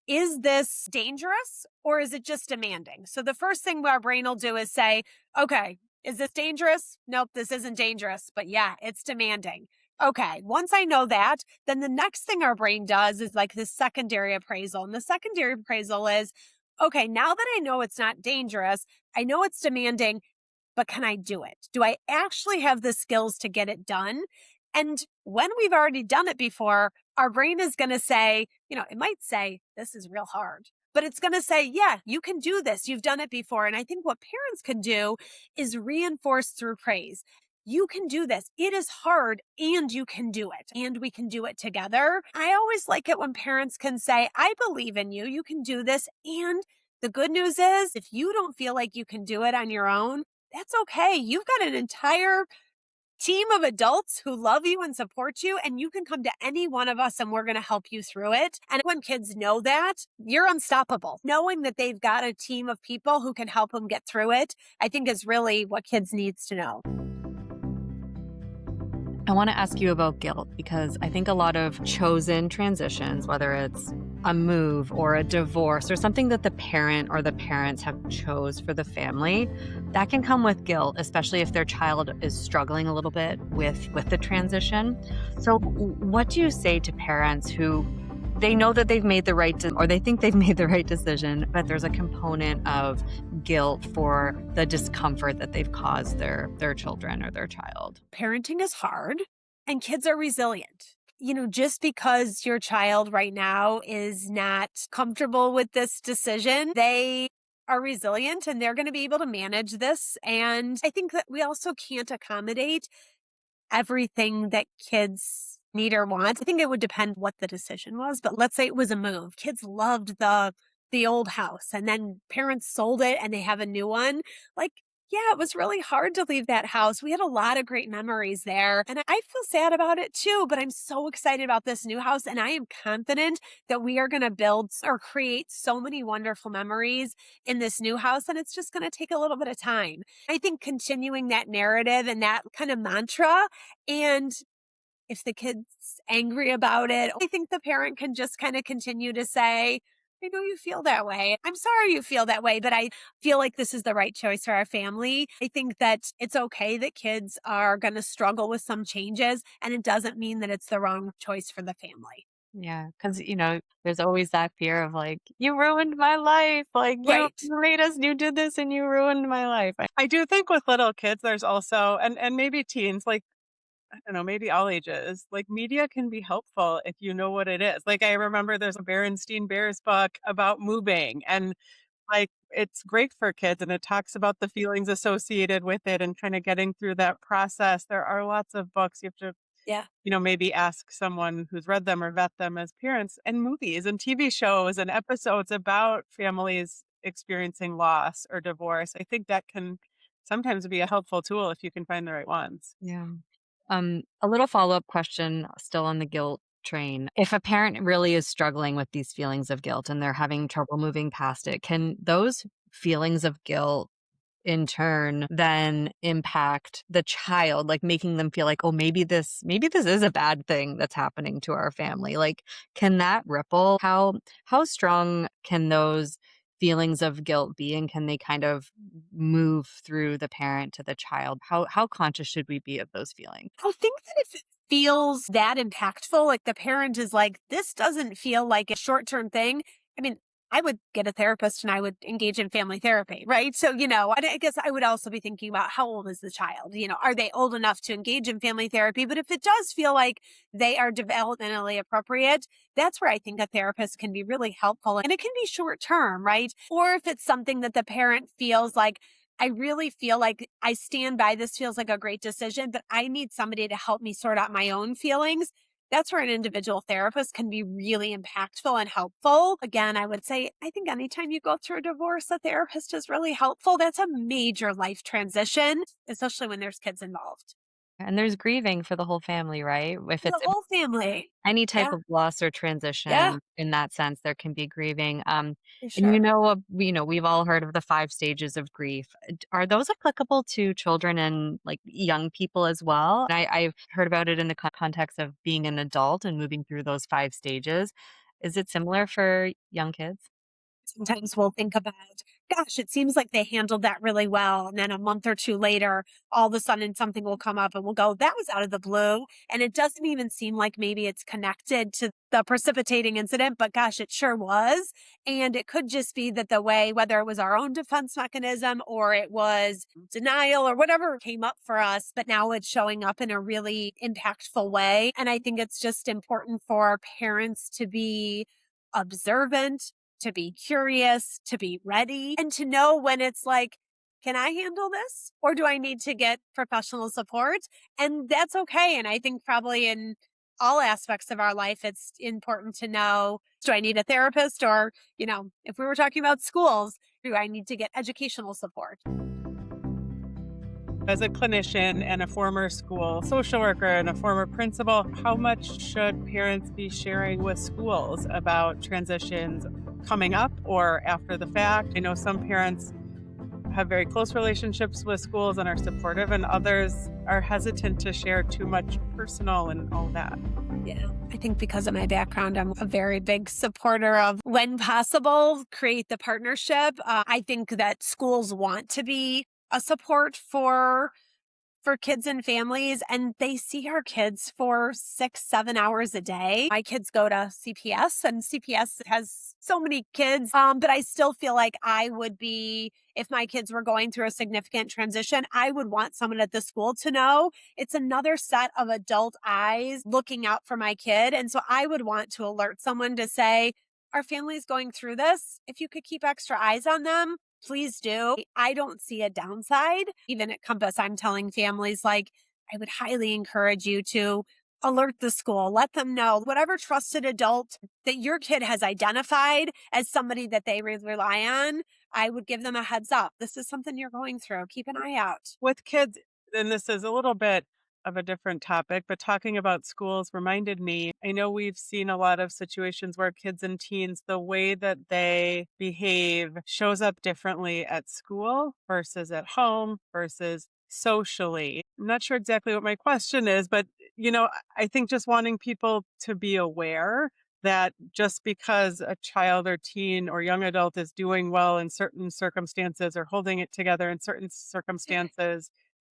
is this dangerous or is it just demanding? So the first thing our brain will do is say, okay, is this dangerous? Nope, this isn't dangerous, but yeah, it's demanding. Okay, once I know that, then the next thing our brain does is this secondary appraisal. And the secondary appraisal is, okay, now that I know it's not dangerous, I know it's demanding, but can I do it? Do I actually have the skills to get it done? And when we've already done it before, our brain is going to say, it might say, this is real hard, but it's going to say, yeah, you can do this. You've done it before. And I think what parents can do is reinforce through praise. You can do this. It is hard and you can do it, and we can do it together. I always like it when parents can say, I believe in you. You can do this. And the good news is, if you don't feel like you can do it on your own, that's okay. You've got an entire team of adults who love you and support you, and you can come to any one of us and we're going to help you through it. And when kids know that, you're unstoppable. Knowing that they've got a team of people who can help them get through it, I think is really what kids needs to know.
I want to ask you about guilt because I think a lot of chosen transitions, whether it's a move or a divorce or something that the parent or the parents have chose for the family, that can come with guilt, especially if their child is struggling a little bit with the transition. So what do you say to parents who they know that they've made the right or they think they've made the right decision, but there's a component of guilt for the discomfort that they've caused their children or their child?
Parenting is hard and kids are resilient. Just because your child right now is not comfortable with this decision, they are resilient and they're going to be able to manage this. And I think that we also can't accommodate everything that kids need or want. I think it would depend what the decision was, but let's say it was a move. Kids loved the old house and then parents sold it and they have a new one. Like, yeah, it was really hard to leave that house. We had a lot of great memories there and I feel sad about it too, but I'm so excited about this new house and I am confident that we are going to build or create so many wonderful memories in this new house and it's just going to take a little bit of time. I think continuing that narrative and that kind of mantra, and if the kid's angry about it, I think the parent can just kind of continue to say, I know you feel that way. I'm sorry you feel that way, but I feel like this is the right choice for our family. I think that it's okay that kids are going to struggle with some changes, and it doesn't mean that it's the wrong choice for the family.
Yeah, because there's always that fear of like, you ruined my life. Like
Right.
you made us, you did this and you ruined my life.
I do think with little kids, there's also, and maybe teens, like, I don't know, maybe all ages, like media can be helpful if you know what it is. Like I remember there's a Berenstain Bears book about moving and like it's great for kids and it talks about the feelings associated with it and kind of getting through that process. There are lots of books. You have to,
Yeah.
maybe ask someone who's read them or vet them as parents, and movies and TV shows and episodes about families experiencing loss or divorce. I think that can sometimes be a helpful tool if you can find the right ones.
Yeah. A little follow-up question still on the guilt train. If a parent really is struggling with these feelings of guilt and they're having trouble moving past it, can those feelings of guilt in turn then impact the child, like making them feel like, oh, maybe this is a bad thing that's happening to our family? Like, can that ripple? How strong can those feelings of guilt be, and can they kind of move through the parent to the child? How conscious should we be of those feelings?
I think that if it feels that impactful, like the parent is like, this doesn't feel like a short term thing. I mean, I would get a therapist and I would engage in family therapy, right? So, I guess I would also be thinking about how old is the child? Are they old enough to engage in family therapy? But if it does feel like they are developmentally appropriate, that's where I think a therapist can be really helpful. And it can be short term, right? Or if it's something that the parent feels like, I really feel like I stand by this feels like a great decision, but I need somebody to help me sort out my own feelings. That's where an individual therapist can be really impactful and helpful. Again, I would say, I think anytime you go through a divorce, a therapist is really helpful. That's a major life transition, especially when there's kids involved.
And there's grieving for the whole family, right? If
The
it's
whole family.
any type
Yeah.
of loss or
Yeah.
transition in that sense, there can be grieving.
For
And
sure.
we've all heard of the 5 stages of grief. Are those applicable to children and like young people as well? I've heard about it in the context of being an adult and moving through those 5 stages. Is it similar for young kids?
Sometimes we'll think about, gosh, it seems like they handled that really well. And then a month or two later, all of a sudden something will come up and we'll go, that was out of the blue. And it doesn't even seem like maybe it's connected to the precipitating incident, but gosh, it sure was. And it could just be that the way, whether it was our own defense mechanism or it was denial or whatever came up for us, but now it's showing up in a really impactful way. And I think it's just important for parents to be observant, to be curious, to be ready, and to know when it's like, can I handle this? Or do I need to get professional support? And that's okay. And I think probably in all aspects of our life, it's important to know, do I need a therapist? Or, if we were talking about schools, do I need to get educational support?
As a clinician and a former school social worker and a former principal, how much should parents be sharing with schools about transitions coming up or after the fact? I know some parents have very close relationships with schools and are supportive, and others are hesitant to share too much personal and all that.
Yeah, I think because of my background, I'm a very big supporter of, when possible, create the partnership. I think that schools want to be a support for kids and families, and they see our kids for 6, 7 hours a day. My kids go to CPS, and CPS has so many kids. But I still feel like I would be, if my kids were going through a significant transition, I would want someone at the school to know it's another set of adult eyes looking out for my kid. And so I would want to alert someone to say, our family's going through this. If you could keep extra eyes on them, please do. I don't see a downside. Even at Compass, I'm telling families, like, I would highly encourage you to alert the school, let them know, whatever trusted adult that your kid has identified as somebody that they rely on, I would give them a heads up. This is something you're going through. Keep an eye out.
With kids, and this is a little bit of a different topic, but talking about schools reminded me, I know we've seen a lot of situations where kids and teens, the way that they behave shows up differently at school versus at home versus socially. I'm not sure exactly what my question is, but I think just wanting people to be aware that just because a child or teen or young adult is doing well in certain circumstances or holding it together in certain circumstances,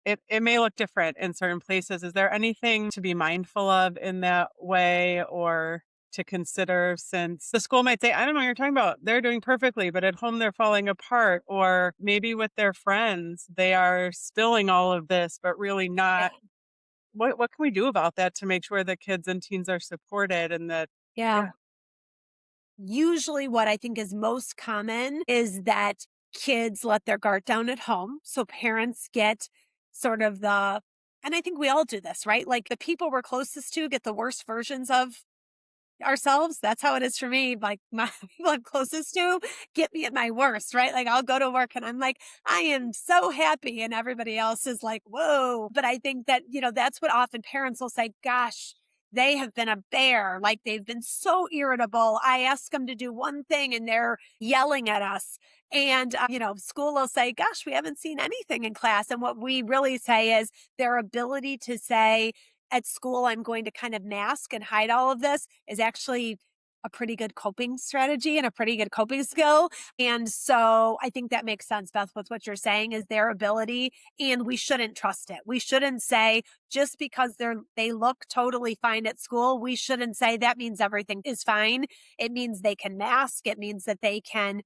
it may look different in certain places. Is there anything to be mindful of in that way or to consider, since the school might say, I don't know what you're talking about, they're doing perfectly, but at home they're falling apart, or maybe with their friends, they are spilling all of this, but really
Yeah.
not. What can we do about that to make sure that kids and teens are supported and that,
Yeah.
yeah.
Usually, what I think is most common is that kids let their guard down at home. So parents get sort of and I think we all do this, right? Like, the people we're closest to get the worst versions of ourselves. That's how it is for me. Like, my people I'm closest to get me at my worst, right? Like, I'll go to work and I'm like, I am so happy. And everybody else is like, whoa. But I think that, that's what often parents will say, gosh, they have been a bear. Like, they've been so irritable. I ask them to do one thing and they're yelling at us. And, school will say, gosh, we haven't seen anything in class. And what we really say is their ability to say, at school, I'm going to kind of mask and hide all of this, is actually a pretty good coping strategy and a pretty good coping skill. And so I think that makes sense, Beth, with what you're saying, is their ability, and we shouldn't trust it. We shouldn't say just because they look totally fine at school, we shouldn't say that means everything is fine. It means they can mask. It means that they can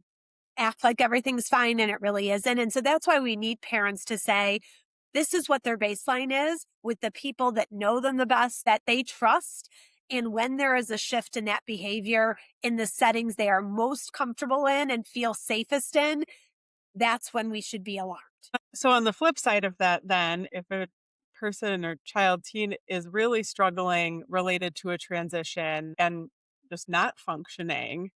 act like everything's fine and it really isn't. And so that's why we need parents to say, this is what their baseline is with the people that know them the best, that they trust. And when there is a shift in that behavior in the settings they are most comfortable in and feel safest in, that's when we should be alarmed.
So on the flip side of that, then, if a person or child teen is really struggling related to a transition and just not functioning,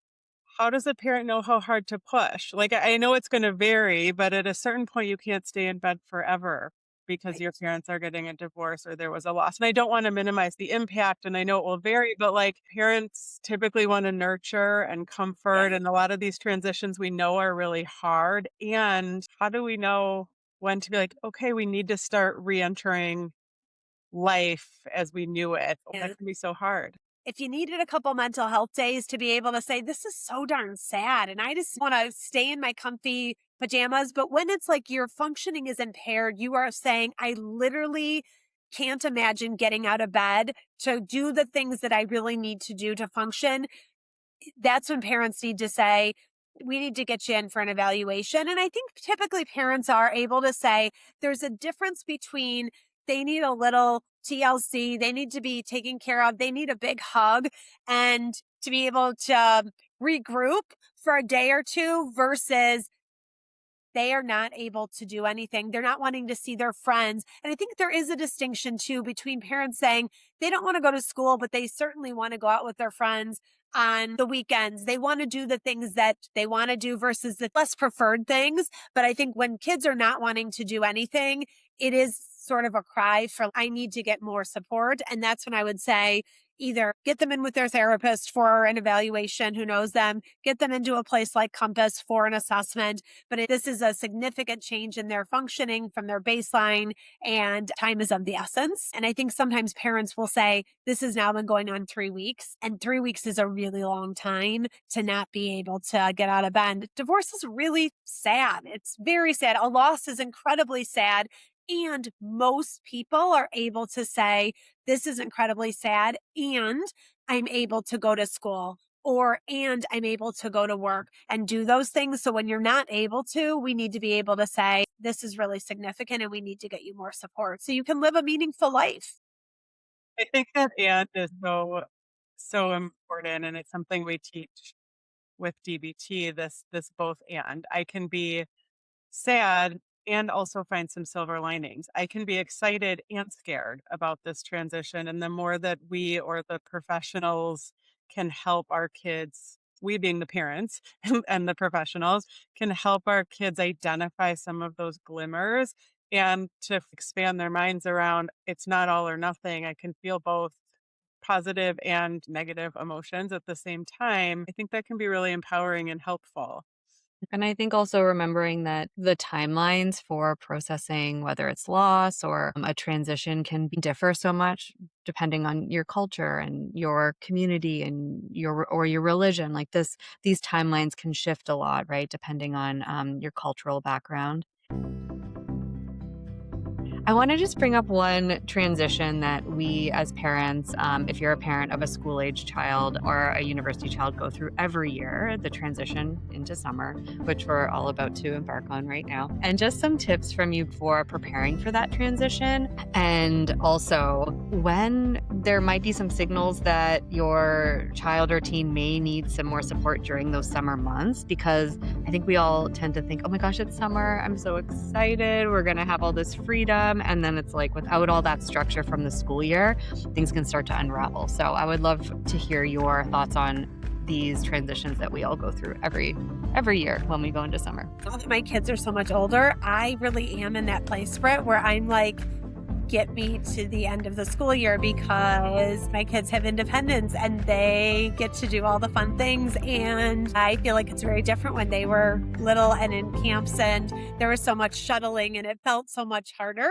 how does a parent know how hard to push? Like, I know it's going to vary, but at a certain point, you can't stay in bed forever because
Right.
your parents are getting a divorce or there was a loss. And I don't want to minimize the impact, and I know it will vary, but like, parents typically want to nurture and comfort.
Yeah.
And a lot of these transitions we know are really hard. And how do we know when to be like, okay, we need to start re-entering life as we knew it?
Yeah.
That can be so hard.
If you needed a couple mental health days to be able to say, this is so darn sad, and I just want to stay in my comfy pajamas. But when it's like your functioning is impaired, you are saying, I literally can't imagine getting out of bed to do the things that I really need to do to function. That's when parents need to say, we need to get you in for an evaluation. And I think typically parents are able to say there's a difference between they need a little TLC, they need to be taken care of, they need a big hug, and to be able to regroup for a day or two, versus they are not able to do anything. They're not wanting to see their friends. And I think there is a distinction too between parents saying they don't want to go to school, but they certainly want to go out with their friends. on the weekends. They want to do the things that they want to do versus the less preferred things. But I think when kids are not wanting to do anything, it is sort of a cry for, I need to get more support. And that's when I would say, either get them in with their therapist for an evaluation who knows them, get them into a place like Compass for an assessment. But this is a significant change in their functioning from their baseline, and time is of the essence. And I think sometimes parents will say, this has now been going on 3 weeks, and 3 weeks is a really long time to not be able to get out of bed. Divorce is really sad. It's very sad. A loss is incredibly sad. And most people are able to say, this is incredibly sad, and I'm able to go to school, and I'm able to go to work and do those things. So when you're not able to, we need to be able to say, this is really significant and we need to get you more support so you can live a meaningful life.
I think that and is so important, and it's something we teach with DBT. This both and I can be sad and also find some silver linings. I can be excited and scared about this transition. And the more that we or the professionals can help our kids, we being the parents and the professionals, can help our kids identify some of those glimmers and to expand their minds around it's not all or nothing. I can feel both positive and negative emotions at the same time. I think that can be really empowering and helpful.
And I think also remembering that the timelines for processing, whether it's loss or a transition, differ so much depending on your culture and your community and your religion. Like these timelines can shift a lot, right? Depending on your cultural background. I want to just bring up one transition that we as parents, if you're a parent of a school age child or a university child, go through every year, the transition into summer, which we're all about to embark on right now. And just some tips from you for preparing for that transition. And also when there might be some signals that your child or teen may need some more support during those summer months, because I think we all tend to think, oh my gosh, it's summer. I'm so excited. We're going to have all this freedom. And then it's like without all that structure from the school year, things can start to unravel. So I would love to hear your thoughts on these transitions that we all go through every year when we go into summer.
Now that my kids are so much older, I really am in that place, Britt, where I'm like, get me to the end of the school year because my kids have independence and they get to do all the fun things. And I feel like it's very different when they were little and in camps and there was so much shuttling and it felt so much harder.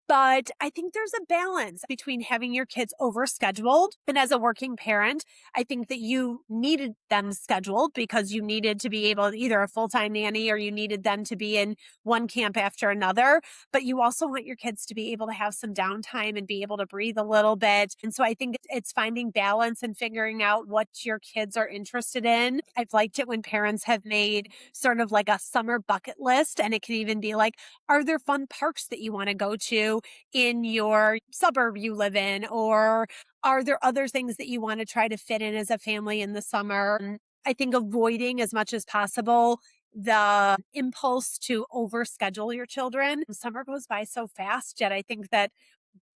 But I think there's a balance between having your kids overscheduled. And as a working parent, I think that you needed them scheduled because you needed to be able to either a full-time nanny or you needed them to be in one camp after another. But you also want your kids to be able to have some downtime and be able to breathe a little bit. And so I think it's finding balance and figuring out what your kids are interested in. I've liked it when parents have made sort of like a summer bucket list, and it can even be like, are there fun parks that you want to go to in your suburb you live in? Or are there other things that you want to try to fit in as a family in the summer? I think avoiding as much as possible the impulse to overschedule your children. Summer goes by so fast, yet I think that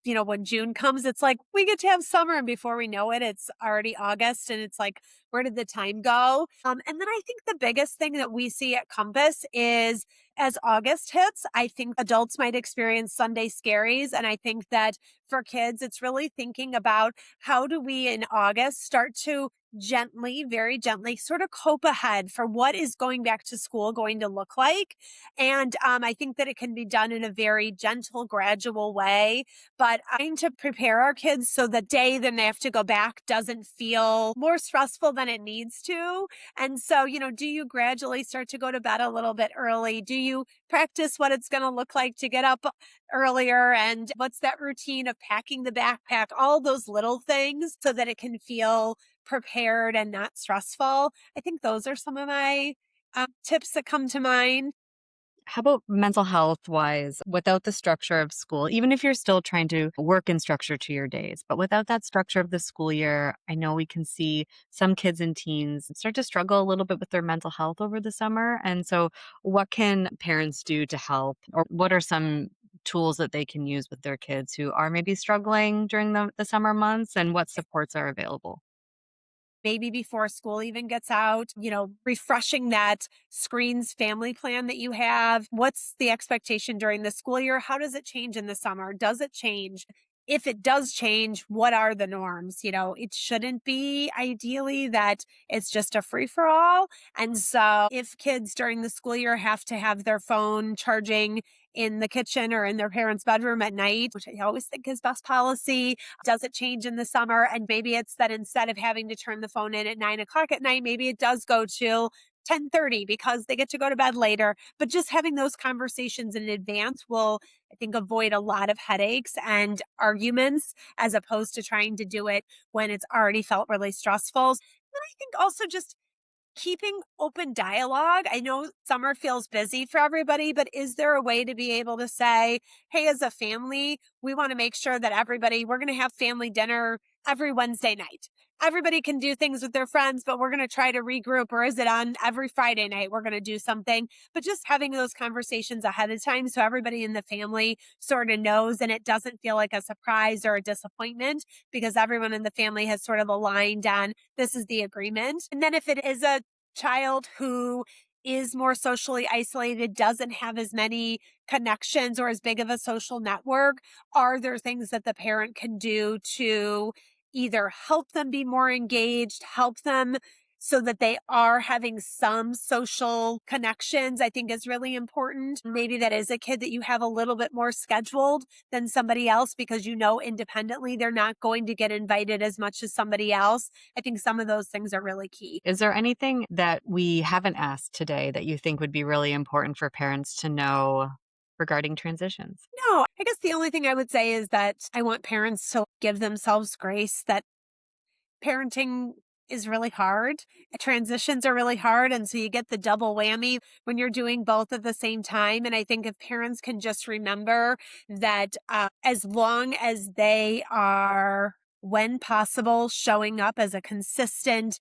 when June comes, it's like we get to have summer. And before we know it, it's already August. And it's like, where did the time go? And then I think the biggest thing that we see at Compass is as August hits, I think adults might experience Sunday scaries. And I think that for kids, it's really thinking about how do we in August start to gently, very gently sort of cope ahead for what is going back to school going to look like. And I think that it can be done in a very gentle, gradual way, but trying to prepare our kids so the day then they have to go back doesn't feel more stressful than it needs to. And so, do you gradually start to go to bed a little bit early? Do you practice what it's going to look like to get up earlier? And what's that routine of packing the backpack? All those little things so that it can feel prepared and not stressful. I think those are some of my tips that come to mind.
How about mental health wise, without the structure of school, even if you're still trying to work in structure to your days, but without that structure of the school year, I know we can see some kids and teens start to struggle a little bit with their mental health over the summer. And so what can parents do to help, or what are some tools that they can use with their kids who are maybe struggling during the summer months, and what supports are available?
maybe before school even gets out, refreshing that screens family plan that you have. What's the expectation during the school year? How does it change in the summer? Does it change? If it does change, what are the norms? It shouldn't be ideally that it's just a free for all. And so if kids during the school year have to have their phone charging in the kitchen or in their parents' bedroom at night, which I always think is best policy, does it change in the summer? And maybe it's that instead of having to turn the phone in at 9 o'clock at night, maybe it does go till 10:30 because they get to go to bed later. But just having those conversations in advance will, I think, avoid a lot of headaches and arguments as opposed to trying to do it when it's already felt really stressful. And I think also just keeping open dialogue. I know summer feels busy for everybody, but is there a way to be able to say, hey, as a family, we want to make sure that we're going to have family dinner every Wednesday night. Everybody can do things with their friends, but we're going to try to regroup. Or is it on every Friday night we're going to do something? But just having those conversations ahead of time so everybody in the family sort of knows and it doesn't feel like a surprise or a disappointment because everyone in the family has sort of aligned on this is the agreement. And then if it is a child who is more socially isolated, doesn't have as many connections or as big of a social network, are there things that the parent can do to either help them be more engaged, help them so that they are having some social connections, I think is really important. Maybe that is a kid that you have a little bit more scheduled than somebody else because independently they're not going to get invited as much as somebody else. I think some of those things are really key.
Is there anything that we haven't asked today that you think would be really important for parents to know regarding transitions?
No, I guess the only thing I would say is that I want parents to give themselves grace that parenting is really hard. Transitions are really hard. And so you get the double whammy when you're doing both at the same time. And I think if parents can just remember that as long as they are, when possible, showing up as a consistent,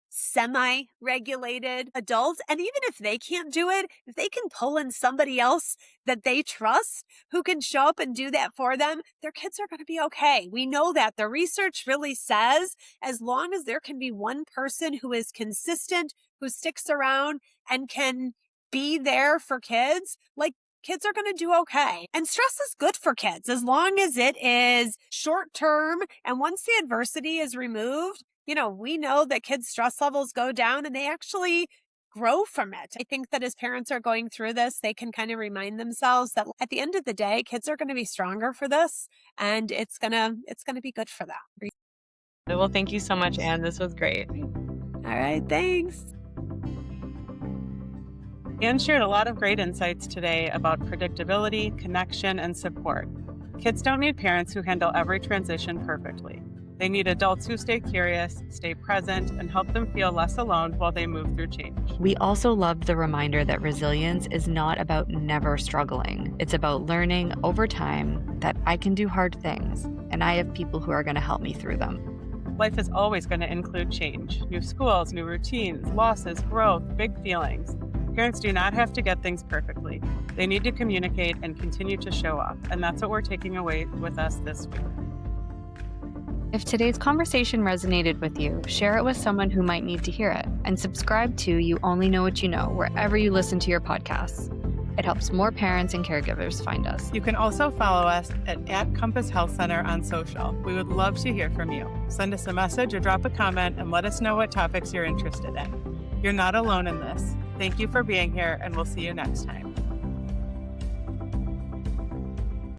semi-regulated adult. And even if they can't do it, if they can pull in somebody else that they trust who can show up and do that for them, their kids are going to be okay. We know that. The research really says as long as there can be one person who is consistent, who sticks around and can be there for kids, kids are going to do okay. And stress is good for kids as long as it is short term. And once the adversity is removed, we know that kids' stress levels go down and they actually grow from it. I think that as parents are going through this, they can kind of remind themselves that at the end of the day, kids are going to be stronger for this and it's going to be good for them.
Well, thank you so much, Ann. This was great.
All right. Thanks.
Ann shared a lot of great insights today about predictability, connection, and support. Kids don't need parents who handle every transition perfectly. They need adults who stay curious, stay present, and help them feel less alone while they move through change.
We also loved the reminder that resilience is not about never struggling. It's about learning over time that I can do hard things, and I have people who are going to help me through them.
Life is always going to include change. New schools, new routines, losses, growth, big feelings. Parents do not have to get things perfectly. They need to communicate and continue to show up, and that's what we're taking away with us this week.
If today's conversation resonated with you, share it with someone who might need to hear it, and subscribe to You Only Know What You Know wherever you listen to your podcasts. It helps more parents and caregivers find us.
You can also follow us at Compass Health Center on social. We would love to hear from you. Send us a message or drop a comment and let us know what topics you're interested in. You're not alone in this. Thank you for being here, and we'll see you next time.